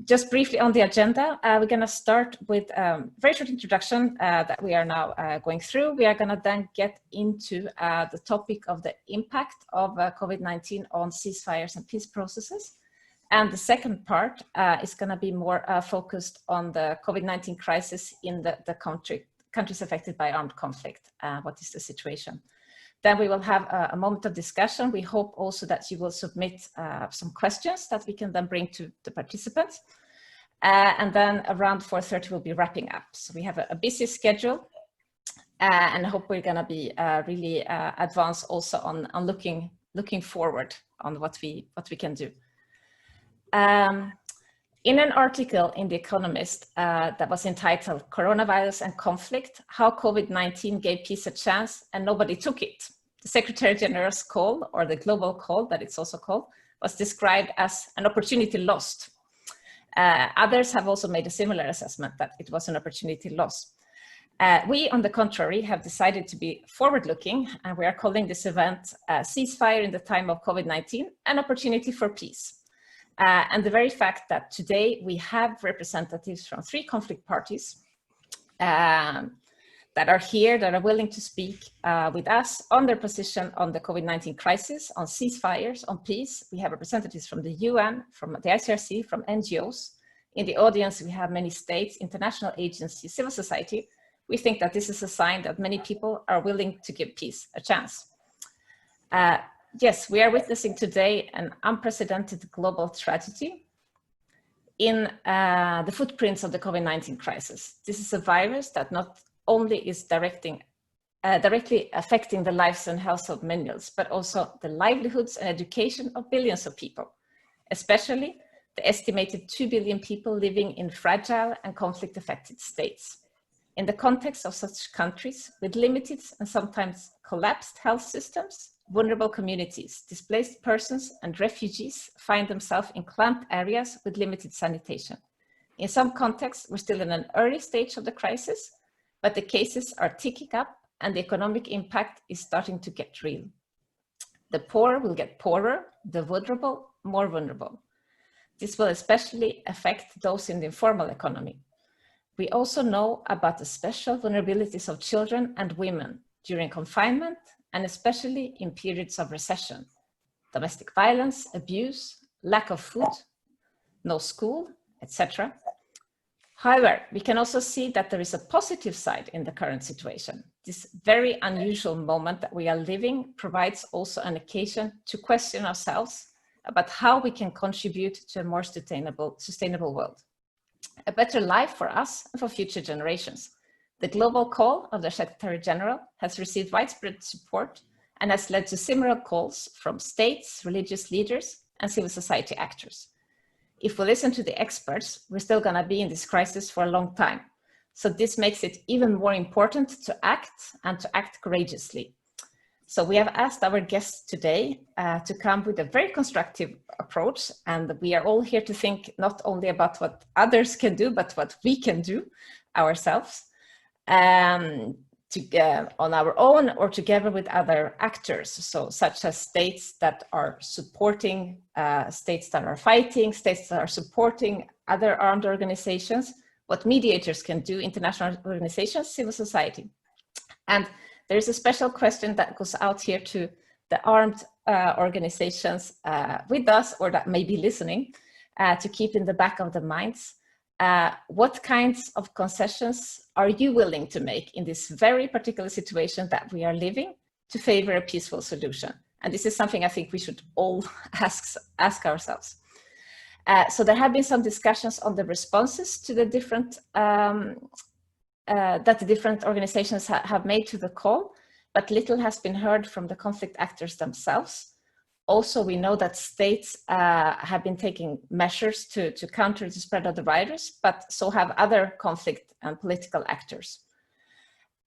Just briefly on the agenda, we're going to start with a very short introduction that we are now going through. We are going to then get into the topic of the impact of COVID-19 on ceasefires and peace processes. And the second part is going to be more focused on the COVID-19 crisis in the countries affected by armed conflict. What is the situation? Then we will have a moment of discussion. We hope also that you will submit some questions that we can then bring to the participants. And then around 4:30 we'll be wrapping up. So we have a busy schedule and I hope we're going to be really advanced also on looking forward on what we can do. In an article in The Economist that was entitled "Coronavirus and Conflict, How COVID-19 Gave Peace a Chance and Nobody Took It," the Secretary General's call, or the global call that it's also called, was described as an opportunity lost. Others have also made a similar assessment that it was an opportunity lost. We, on the contrary, have decided to be forward-looking, and we are calling this event Ceasefire in the Time of COVID-19, an Opportunity for Peace. And the very fact that today we have representatives from 3 conflict parties that are here, that are willing to speak with us on their position on the COVID-19 crisis, on ceasefires, on peace. We have representatives from the UN, from the ICRC, from NGOs. In the audience, we have many states, international agencies, civil society. We think that this is a sign that many people are willing to give peace a chance. Yes, we are witnessing today an unprecedented global tragedy in the footprints of the COVID-19 crisis. This is a virus that not only is directly affecting the lives and health of millions, but also the livelihoods and education of billions of people, especially the estimated 2 billion people living in fragile and conflict-affected states. In the context of such countries with limited and sometimes collapsed health systems, vulnerable communities, displaced persons and refugees find themselves in clamped areas with limited sanitation. In some contexts, we're still in an early stage of the crisis, but the cases are ticking up and the economic impact is starting to get real. The poor will get poorer, the vulnerable more vulnerable. This will especially affect those in the informal economy. We also know about the special vulnerabilities of children and women during confinement and especially in periods of recession, domestic violence, abuse, lack of food, no school, etc. However, we can also see that there is a positive side in the current situation. This very unusual moment that we are living provides also an occasion to question ourselves about how we can contribute to a more sustainable world. A better life for us and for future generations. The global call of the Secretary General has received widespread support and has led to similar calls from states, religious leaders, and civil society actors. If we listen to the experts, we're still going to be in this crisis for a long time. So this makes it even more important to act and to act courageously. So we have asked our guests today to come with a very constructive approach, and we are all here to think not only about what others can do, but what we can do ourselves. On our own or together with other actors, so such as states that are supporting, states that are fighting, states that are supporting other armed organizations, what mediators can do, international organizations, civil society. And there is a special question that goes out here to the armed organizations with us or that may be listening to keep in the back of the minds. What kinds of concessions are you willing to make in this very particular situation that we are living to favor a peaceful solution? And this is something I think we should all ask ourselves. So there have been some discussions on the responses to the different, that the different organizations have made to the call, but little has been heard from the conflict actors themselves. Also, we know that states have been taking measures to counter the spread of the virus, but so have other conflict and political actors.